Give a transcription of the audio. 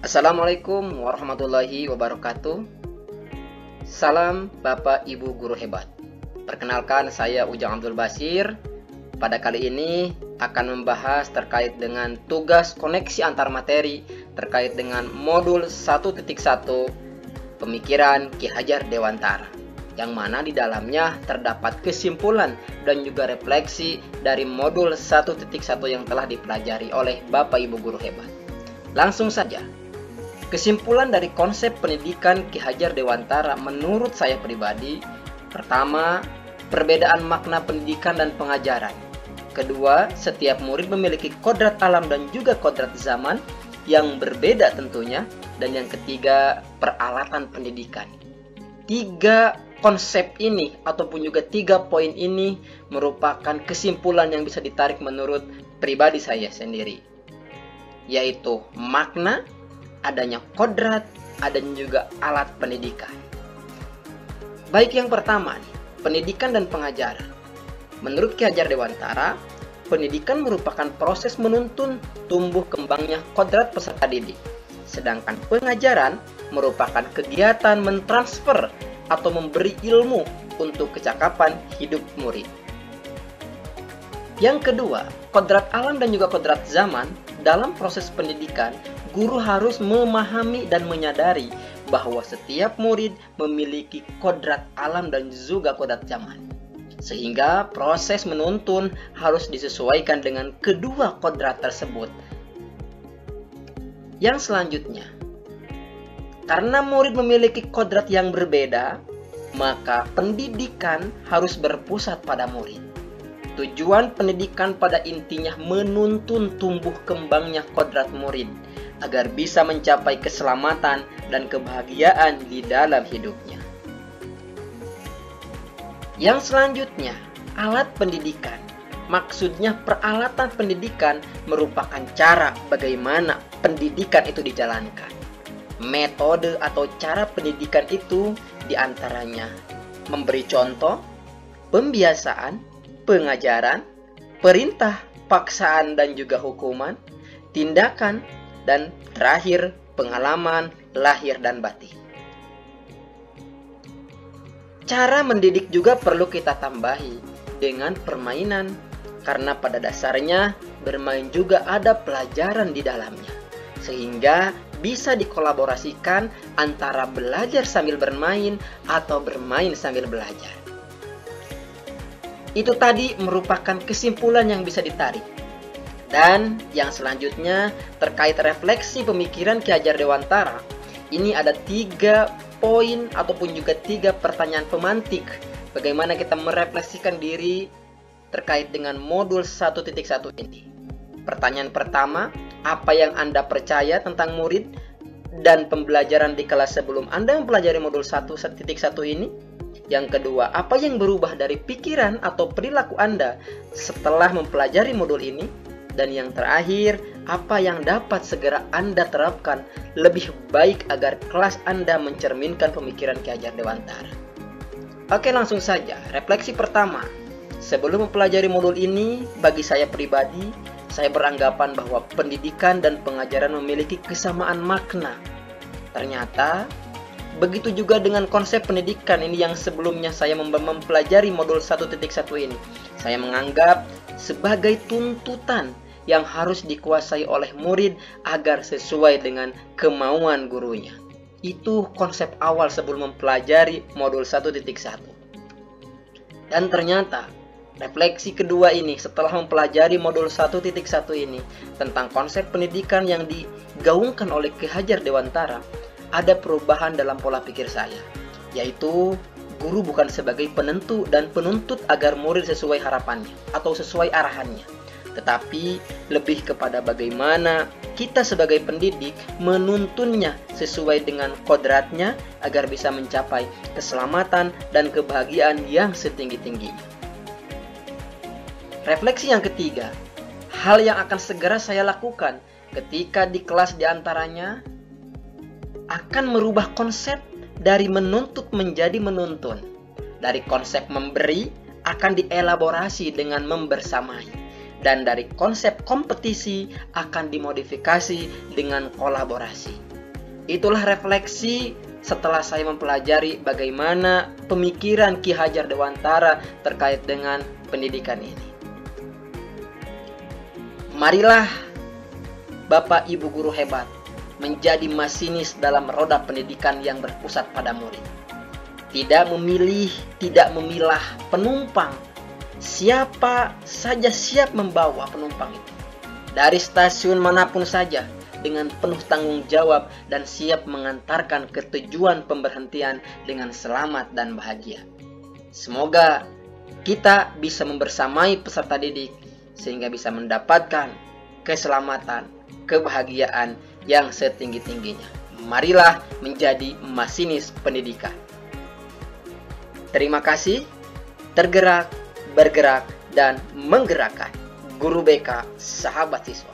Assalamualaikum warahmatullahi wabarakatuh. Salam Bapak Ibu Guru Hebat. Perkenalkan, saya Ujang Abdul Basir. Pada kali ini akan membahas terkait dengan tugas koneksi antar materi terkait dengan modul 1.1 Pemikiran Ki Hajar Dewantara, yang mana di dalamnya terdapat kesimpulan dan juga refleksi dari modul 1.1 yang telah dipelajari oleh Bapak Ibu Guru Hebat. Langsung saja. Kesimpulan dari konsep pendidikan Ki Hajar Dewantara menurut saya pribadi: pertama, perbedaan makna pendidikan dan pengajaran. Kedua, setiap murid memiliki kodrat alam dan juga kodrat zaman yang berbeda tentunya. Dan yang ketiga, peralatan pendidikan. Tiga konsep ini ataupun juga 3 poin ini merupakan kesimpulan yang bisa ditarik menurut pribadi saya sendiri, yaitu makna, adanya kodrat, adanya juga alat pendidikan. Baik, yang pertama nih, pendidikan dan pengajaran. Menurut Ki Hajar Dewantara, pendidikan merupakan proses menuntun tumbuh kembangnya kodrat peserta didik. Sedangkan pengajaran merupakan kegiatan mentransfer atau memberi ilmu untuk kecakapan hidup murid. Yang kedua, kodrat alam dan juga kodrat zaman. Dalam proses pendidikan, guru harus memahami dan menyadari bahwa setiap murid memiliki kodrat alam dan juga kodrat zaman. Sehingga proses menuntun harus disesuaikan dengan kedua kodrat tersebut. Yang selanjutnya, karena murid memiliki kodrat yang berbeda, maka pendidikan harus berpusat pada murid. Tujuan pendidikan pada intinya menuntun tumbuh kembangnya kodrat murid agar bisa mencapai keselamatan dan kebahagiaan di dalam hidupnya. Yang selanjutnya, alat pendidikan. Maksudnya peralatan pendidikan merupakan cara bagaimana pendidikan itu dijalankan. Metode atau cara pendidikan itu diantaranya memberi contoh, pembiasaan, pengajaran, perintah, paksaan dan juga hukuman, tindakan, dan terakhir pengalaman lahir dan batin. Cara mendidik juga perlu kita tambahi dengan permainan, karena pada dasarnya bermain juga ada pelajaran di dalamnya, sehingga bisa dikolaborasikan antara belajar sambil bermain atau bermain sambil belajar. Itu tadi merupakan kesimpulan yang bisa ditarik. Dan yang selanjutnya terkait refleksi pemikiran Ki Hajar Dewantara. Ini ada 3 poin ataupun juga 3 pertanyaan pemantik bagaimana kita merefleksikan diri terkait dengan modul 1.1 ini. Pertanyaan pertama, apa yang Anda percaya tentang murid dan pembelajaran di kelas sebelum Anda mempelajari modul 1.1 ini? Yang kedua, apa yang berubah dari pikiran atau perilaku Anda setelah mempelajari modul ini? Dan yang terakhir, apa yang dapat segera Anda terapkan lebih baik agar kelas Anda mencerminkan pemikiran Ki Hajar Dewantara? Oke, langsung saja. Refleksi pertama. Sebelum mempelajari modul ini, bagi saya pribadi, saya beranggapan bahwa pendidikan dan pengajaran memiliki kesamaan makna. Ternyata begitu juga dengan konsep pendidikan ini yang sebelumnya saya mempelajari modul 1.1 ini. Saya menganggap sebagai tuntutan yang harus dikuasai oleh murid agar sesuai dengan kemauan gurunya. Itu konsep awal sebelum mempelajari modul 1.1. Dan ternyata refleksi kedua ini setelah mempelajari modul 1.1 ini tentang konsep pendidikan yang digaungkan oleh Ki Hajar Dewantara, ada perubahan dalam pola pikir saya, yaitu guru bukan sebagai penentu dan penuntut agar murid sesuai harapannya atau sesuai arahannya, tetapi lebih kepada bagaimana kita sebagai pendidik menuntunnya sesuai dengan kodratnya agar bisa mencapai keselamatan dan kebahagiaan yang setinggi-tingginya. Refleksi yang ketiga, hal yang akan segera saya lakukan ketika di kelas diantaranya akan merubah konsep dari menuntut menjadi menuntun. Dari konsep memberi akan dielaborasi dengan membersamai. Dan dari konsep kompetisi akan dimodifikasi dengan kolaborasi. Itulah refleksi setelah saya mempelajari bagaimana pemikiran Ki Hajar Dewantara terkait dengan pendidikan ini. Marilah Bapak Ibu guru hebat menjadi masinis dalam roda pendidikan yang berpusat pada murid. Tidak memilih, tidak memilah penumpang. Siapa saja siap membawa penumpang itu. Dari stasiun manapun saja, dengan penuh tanggung jawab dan siap mengantarkan ke tujuan pemberhentian dengan selamat dan bahagia. Semoga kita bisa membersamai peserta didik sehingga bisa mendapatkan keselamatan, kebahagiaan yang setinggi-tingginya. Marilah menjadi masinis pendidikan. Terima kasih. Tergerak, bergerak, dan menggerakkan. Guru BK, sahabat siswa.